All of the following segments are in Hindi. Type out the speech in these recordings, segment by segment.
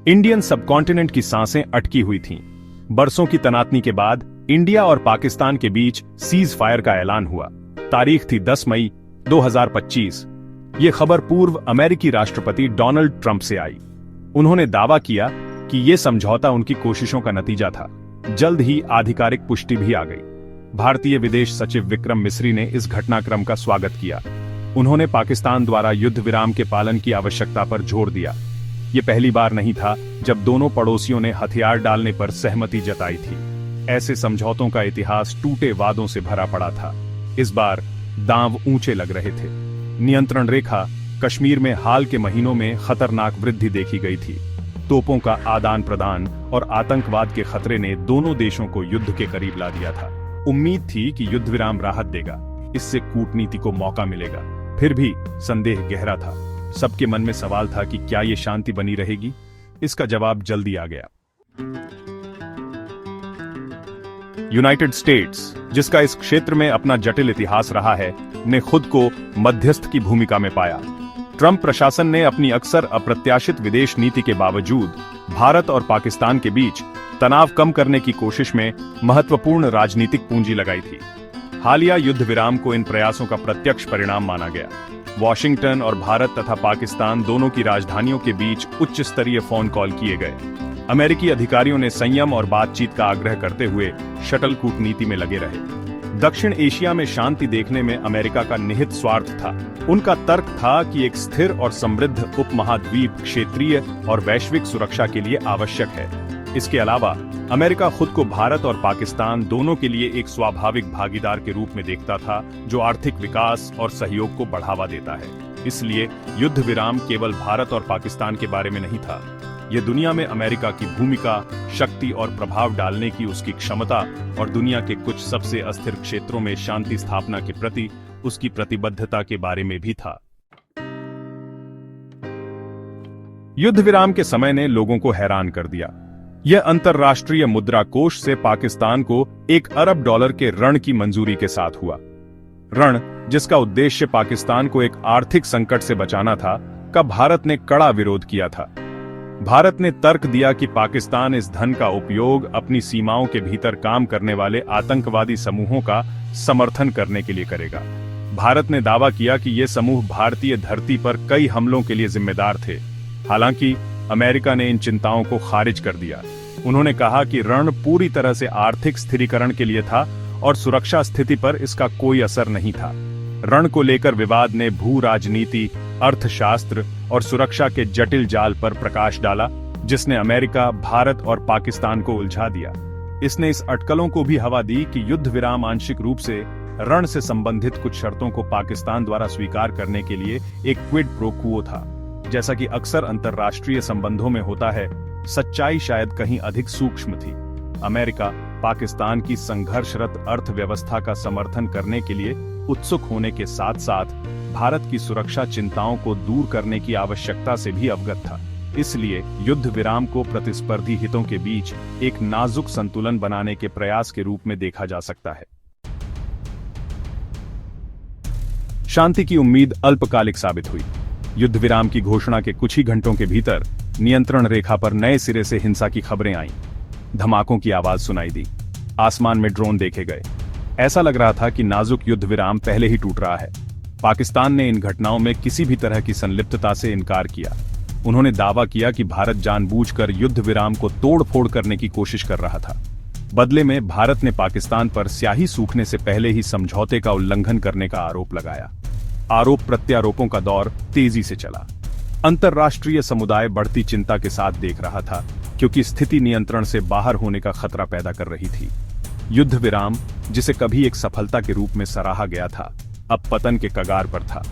इंडियन सबकॉन्टिनेंट की सांसें अटकी हुई थीं। बरसों की तनातनी के बाद इंडिया और पाकिस्तान के बीच सीज फायर का ऐलान हुआ। तारीख थी 10 मई 2025। ये खबर पूर्व अमेरिकी राष्ट्रपति डोनाल्ड ट्रंप से आई। उन्होंने दावा किया कि यह समझौता उनकी कोशिशों का नतीजा था। जल्द ही आधिकारिक पुष्टि भी आ गई। भारतीय विदेश सचिव विक्रम मिस्री ने इस घटनाक्रम का स्वागत किया। उन्होंने पाकिस्तान द्वारा युद्ध विराम के पालन की आवश्यकता पर जोर दिया। ये पहली बार नहीं था जब दोनों पड़ोसियों ने हथियार डालने पर सहमति जताई थी। ऐसे समझौतों का इतिहास टूटे वादों से भरा पड़ा था। इस बार दांव ऊंचे लग रहे थे। नियंत्रण रेखा कश्मीर में हाल के महीनों में खतरनाक वृद्धि देखी गई थी। तोपों का आदान प्रदान और आतंकवाद के खतरे ने दोनों देशों को युद्ध के करीब ला दिया था। उम्मीद थी कि युद्ध विराम राहत देगा, इससे कूटनीति को मौका मिलेगा। फिर भी संदेह गहरा था। सबके मन में सवाल था कि क्या ये शांति बनी रहेगी। इसका जवाब जल्दी आ गया। यूनाइटेड स्टेट्स, जिसका इस क्षेत्र में अपना जटिल इतिहास रहा है, ने खुद को मध्यस्थ की भूमिका में पाया। ट्रंप प्रशासन ने अपनी अक्सर अप्रत्याशित विदेश नीति के बावजूद भारत और पाकिस्तान के बीच तनाव कम करने की कोशिश में महत्वपूर्ण राजनीतिक पूंजी लगाई थी। हालिया युद्ध विराम को इन प्रयासों का प्रत्यक्ष परिणाम माना गया। वॉशिंगटन और भारत तथा पाकिस्तान दोनों की राजधानियों के बीच उच्च स्तरीय फोन कॉल किए गए। अमेरिकी अधिकारियों ने संयम और बातचीत का आग्रह करते हुए शटल कूटनीति में लगे रहे। दक्षिण एशिया में शांति देखने में अमेरिका का निहित स्वार्थ था। उनका तर्क था कि एक स्थिर और समृद्ध उपमहाद्वीप क्षेत्रीय और वैश्विक सुरक्षा के लिए आवश्यक है। इसके अलावा अमेरिका खुद को भारत और पाकिस्तान दोनों के लिए एक स्वाभाविक भागीदार के रूप में देखता था, जो आर्थिक विकास और सहयोग को बढ़ावा देता है। इसलिए युद्ध विराम केवल भारत और पाकिस्तान के बारे में नहीं था। यह दुनिया में अमेरिका की भूमिका, शक्ति और प्रभाव डालने की उसकी क्षमता और दुनिया के कुछ सबसे अस्थिर क्षेत्रों में शांति स्थापना के प्रति उसकी प्रतिबद्धता के बारे में भी था। युद्ध विराम के समय ने लोगों को हैरान कर दिया। यह अंतर्राष्ट्रीय मुद्रा कोष से पाकिस्तान को $1 अरब के ऋण की मंजूरी के साथ हुआ। ऋण, जिसका उद्देश्य पाकिस्तान को एक आर्थिक संकट से बचाना था, का भारत ने कड़ा विरोध किया था। भारत ने तर्क दिया कि पाकिस्तान इस धन का उपयोग अपनी सीमाओं के भीतर काम करने वाले आतंकवादी समूहों का समर्थन करने के लिए करेगा। भारत ने दावा किया कि ये समूह भारतीय धरती पर कई हमलों के लिए जिम्मेदार थे। हालांकि अमेरिका ने इन चिंताओं को खारिज कर दिया। उन्होंने कहा कि ऋण पूरी तरह से आर्थिक स्थिरीकरण के लिए था और सुरक्षा स्थिति पर इसका कोई असर नहीं था। ऋण को लेकर विवाद ने भू राजनीति, अर्थशास्त्र और सुरक्षा के जटिल जाल पर प्रकाश डाला, जिसने अमेरिका, भारत और पाकिस्तान को उलझा दिया। इसने इस अटकलों को भी हवा दी कि युद्ध विराम आंशिक रूप से ऋण से संबंधित कुछ शर्तों को पाकिस्तान द्वारा स्वीकार करने के लिए एक क्विड प्रो क्वो था। जैसा कि अक्सर अंतर्राष्ट्रीय संबंधों में होता है, सच्चाई शायद कहीं अधिक सूक्ष्म थी। अमेरिका पाकिस्तान की संघर्षरत अर्थव्यवस्था का समर्थन करने के लिए उत्सुक होने के साथ साथ भारत की सुरक्षा चिंताओं को दूर करने की आवश्यकता से भी अवगत था। इसलिए युद्ध विराम को प्रतिस्पर्धी हितों के बीच एक नाजुक संतुलन बनाने के प्रयास के रूप में देखा जा सकता है। शांति की उम्मीद अल्पकालिक साबित हुई। युद्ध विराम की घोषणा के कुछ ही घंटों के भीतर नियंत्रण रेखा पर नए सिरे से हिंसा की खबरें आईं। धमाकों की आवाज सुनाई दी। आसमान में ड्रोन देखे गए। ऐसा लग रहा था कि नाजुक युद्ध विराम पहले ही टूट रहा है। पाकिस्तान ने इन घटनाओं में किसी भी तरह की संलिप्तता से इनकार किया। उन्होंने दावा किया कि भारत जानबूझकर युद्ध विराम को तोड़-फोड़ करने की कोशिश कर रहा था। बदले में भारत ने पाकिस्तान पर स्याही सूखने से पहले ही समझौते का उल्लंघन करने का आरोप लगाया। आरोप प्रत्यारोपों का दौर तेजी से चला। अंतर्राष्ट्रीय समुदाय बढ़ती चिंता के साथ देख रहा था, क्योंकि स्थिति नियंत्रण से बाहर होने का खतरा पैदा कर रही थी। युद्ध विराम, जिसे कभी एक सफलता के रूप में सराहा गया था, अब पतन के कगार पर था।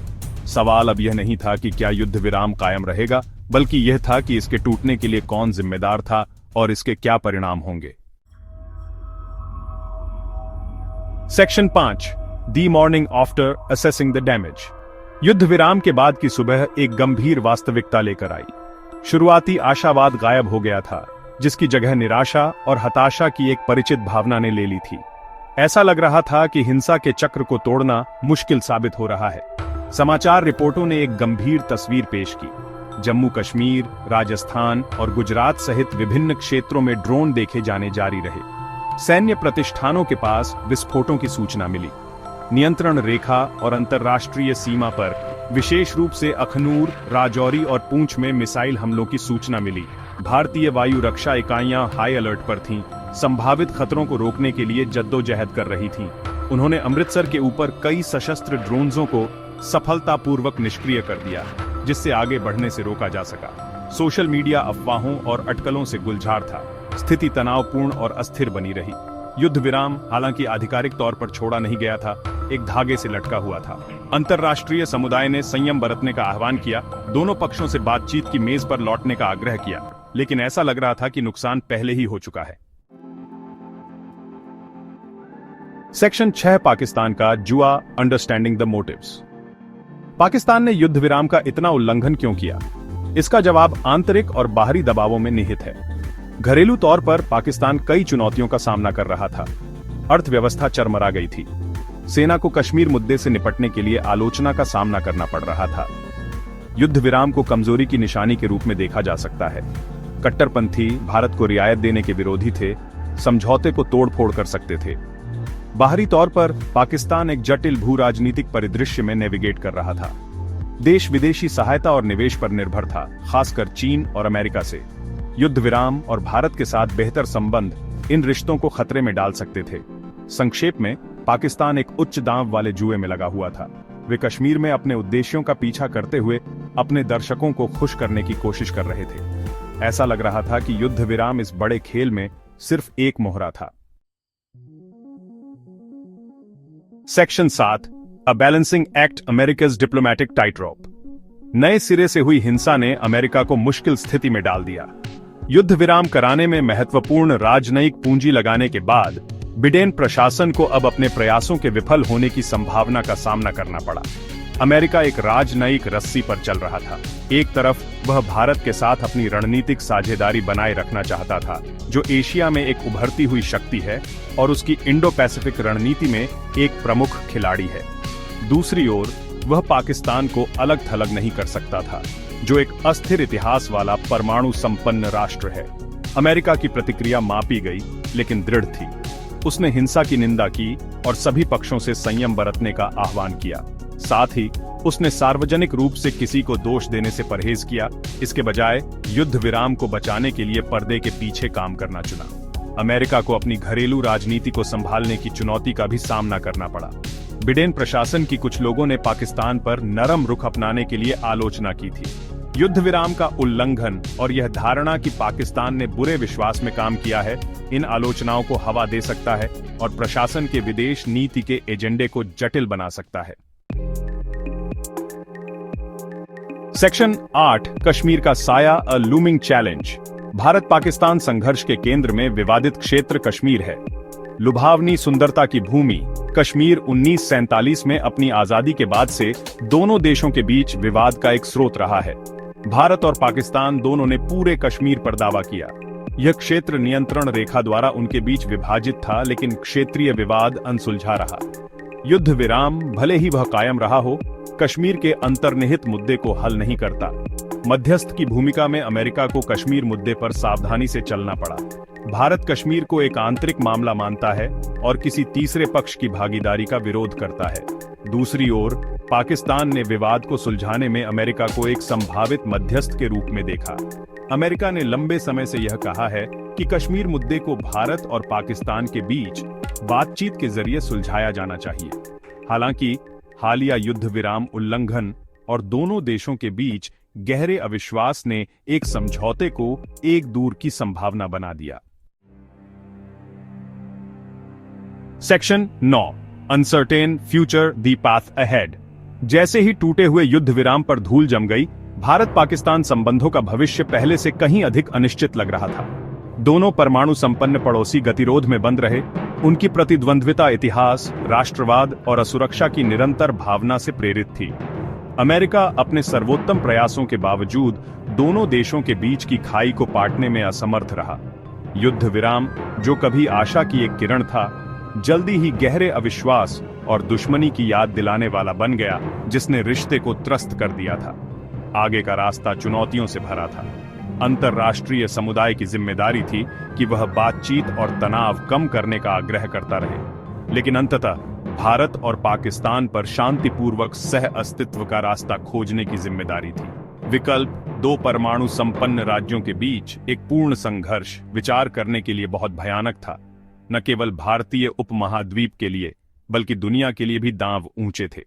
सवाल अब यह नहीं था कि क्या युद्ध विराम कायम रहेगा, बल्कि यह था कि इसके टूटने के लिए कौन जिम्मेदार था और इसके क्या परिणाम होंगे। Section 5, the morning after assessing the damage. युद्ध विराम के बाद की सुबह एक गंभीर वास्तविकता लेकर आई। शुरुआती आशावाद गायब हो गया था, जिसकी जगह निराशा और हताशा की एक परिचित भावना ने ले ली थी। ऐसा लग रहा था कि हिंसा के चक्र को तोड़ना मुश्किल साबित हो रहा है। समाचार रिपोर्टों ने एक गंभीर तस्वीर पेश की। जम्मू कश्मीर, राजस्थान और गुजरात सहित विभिन्न क्षेत्रों में ड्रोन देखे जाने जारी रहे। सैन्य प्रतिष्ठानों के पास विस्फोटों की सूचना मिली। नियंत्रण रेखा और अंतर्राष्ट्रीय सीमा पर विशेष रूप से अखनूर, राजौरी और पुंछ में मिसाइल हमलों की सूचना मिली। भारतीय वायु रक्षा इकाइयां हाई अलर्ट पर थीं, संभावित खतरों को रोकने के लिए जद्दोजहद कर रही थीं। उन्होंने अमृतसर के ऊपर कई सशस्त्र ड्रोन्सों को सफलतापूर्वक निष्क्रिय कर दिया, जिससे आगे बढ़ने से रोका जा सका। सोशल मीडिया अफवाहों और अटकलों से गुलजार था। स्थिति तनावपूर्ण और अस्थिर बनी रही। युद्ध विराम हालांकि आधिकारिक तौर पर छोड़ा नहीं गया था, एक धागे से लटका हुआ था। अंतर्राष्ट्रीय समुदाय ने संयम बरतने का आह्वान किया, दोनों पक्षों से बातचीत की मेज पर लौटने का आग्रह किया, लेकिन ऐसा लग रहा था कि नुकसान पहले ही हो चुका है। सेक्शन 6 पाकिस्तान का जुआ, अंडरस्टैंडिंग द मोटिव्स। पाकिस्तान ने युद्ध विराम का इतना उल्लंघन क्यों किया? इसका जवाब आंतरिक और बाहरी दबावों में निहित है। घरेलू तौर पर पाकिस्तान कई चुनौतियों का सामना कर रहा था। अर्थव्यवस्था चरमरा गई थी। सेना को कश्मीर मुद्दे से निपटने के लिए आलोचना का सामना करना पड़ रहा था। युद्ध विराम को कमजोरी की निशानी के रूप में देखा जा सकता है। कट्टरपंथी भारत को रियायत देने के विरोधी थे, समझौते को तोड़फोड़ कर सकते थे। बाहरी तौर पर पाकिस्तान एक जटिल भू राजनीतिक परिदृश्य में नेविगेट कर रहा था। देश विदेशी सहायता और निवेश पर निर्भर था, खासकर चीन और अमेरिका से। युद्ध विराम और भारत के साथ बेहतर संबंध इन रिश्तों को खतरे में डाल सकते थे। संक्षेप में, पाकिस्तान एक उच्च दांव वाले जुए में लगा हुआ था। वे कश्मीर में अपने उद्देश्यों का पीछा करते हुए अपने दर्शकों को खुश करने की कोशिश कर रहे थे। ऐसा लग रहा था कि युद्ध विराम इस बड़े खेल में सिर्फ एक मोहरा था। सेक्शन 7, अ बैलेंसिंग एक्ट, अमेरिका's डिप्लोमैटिक टाइटरोप। नए सिरे से हुई हिंसा ने अमेरिका को मुश्किल स्थिति में डाल दिया। युद्ध विराम कराने में महत्वपूर्ण राजनयिक पूंजी लगाने के बाद बिडेन प्रशासन को अब अपने प्रयासों के विफल होने की संभावना का सामना करना पड़ा। अमेरिका एक राजनयिक रस्सी पर चल रहा था। एक तरफ वह भारत के साथ अपनी रणनीतिक साझेदारी बनाए रखना चाहता था, जो एशिया में एक उभरती हुई शक्ति है और उसकी इंडो पैसिफिक रणनीति में एक प्रमुख खिलाड़ी है। दूसरी ओर वह पाकिस्तान को अलग थलग नहीं कर सकता था, जो एक अस्थिर इतिहास वाला परमाणु संपन्न राष्ट्र है। अमेरिका की प्रतिक्रिया मापी गई, लेकिन दृढ़ थी। उसने हिंसा की निंदा की और सभी पक्षों से संयम बरतने का आह्वान किया। साथ ही उसने सार्वजनिक रूप से किसी को दोष देने से परहेज किया। इसके बजाय युद्ध विराम को बचाने के लिए पर्दे के पीछे काम करना चुना। अमेरिका को अपनी घरेलू राजनीति को संभालने की चुनौती का भी सामना करना पड़ा। बिडेन प्रशासन की कुछ लोगों ने पाकिस्तान पर नरम रुख अपनाने के लिए आलोचना की थी। युद्ध विराम का उल्लंघन और यह धारणा कि पाकिस्तान ने बुरे विश्वास में काम किया है, इन आलोचनाओं को हवा दे सकता है और प्रशासन के विदेश नीति के एजेंडे को जटिल बना सकता है। सेक्शन 8, कश्मीर का साया, अ लूमिंग चैलेंज। भारत पाकिस्तान संघर्ष के केंद्र में विवादित क्षेत्र कश्मीर है। लुभावनी सुंदरता की भूमि कश्मीर 1947 में अपनी आजादी के बाद से दोनों देशों के बीच विवाद का एक स्रोत रहा है। भारत और पाकिस्तान दोनों ने पूरे कश्मीर पर दावा किया। यह क्षेत्र नियंत्रण रेखा द्वारा उनके बीच विभाजित था, लेकिन क्षेत्रीय विवाद अनसुलझा रहा। युद्ध विराम, भले ही वह कायम रहा हो, कश्मीर के अंतर्निहित मुद्दे को हल नहीं करता। मध्यस्थ की भूमिका में अमेरिका को कश्मीर मुद्दे पर सावधानी से चलना पड़ा। भारत कश्मीर को एक आंतरिक मामला मानता है और किसी तीसरे पक्ष की भागीदारी का विरोध करता है। दूसरी ओर पाकिस्तान ने विवाद को सुलझाने में अमेरिका को एक संभावित मध्यस्थ के रूप में देखा। अमेरिका ने लंबे समय से यह कहा है कि कश्मीर मुद्दे को भारत और पाकिस्तान के बीच बातचीत के जरिए सुलझाया जाना चाहिए। हालांकि हालिया युद्ध विराम उल्लंघन और दोनों देशों के बीच गहरे अविश्वास ने एक समझौते को एक दूर की संभावना बना दिया। Section 9, uncertain future, the path ahead. जैसे ही टूटे हुए युद्ध विराम पर धूल जम गई, भारत पाकिस्तान संबंधों का भविष्य पहले से कहीं अधिक अनिश्चित लग रहा था। दोनों परमाणु संपन्न पड़ोसी गतिरोध में बंद रहे। उनकी प्रतिद्वंद्विता इतिहास, राष्ट्रवाद और असुरक्षा की निरंतर भावना से प्रेरित थी। अमेरिका अपने सर्वोत्तम प्रयासों के बावजूद दोनों देशों के बीच की खाई को पाटने में असमर्थ रहा। युद्ध विराम, जो कभी आशा की एक किरण था, जल्दी ही गहरे अविश्वास और दुश्मनी की याद दिलाने वाला बन गया, जिसने रिश्ते को त्रस्त कर दिया था। आगे का रास्ता चुनौतियों से भरा था। अंतर्राष्ट्रीय समुदाय की जिम्मेदारी थी कि वह बातचीत और तनाव कम करने का आग्रह करता रहे, लेकिन अंततः भारत और पाकिस्तान पर शांतिपूर्वक सह अस्तित्व का रास्ता खोजने की जिम्मेदारी थी। विकल्प दो परमाणु संपन्न राज्यों के बीच एक पूर्ण संघर्ष विचार करने के लिए बहुत भयानक था, न केवल भारतीय उपमहाद्वीप के लिए बल्कि दुनिया के लिए भी दांव ऊंचे थे।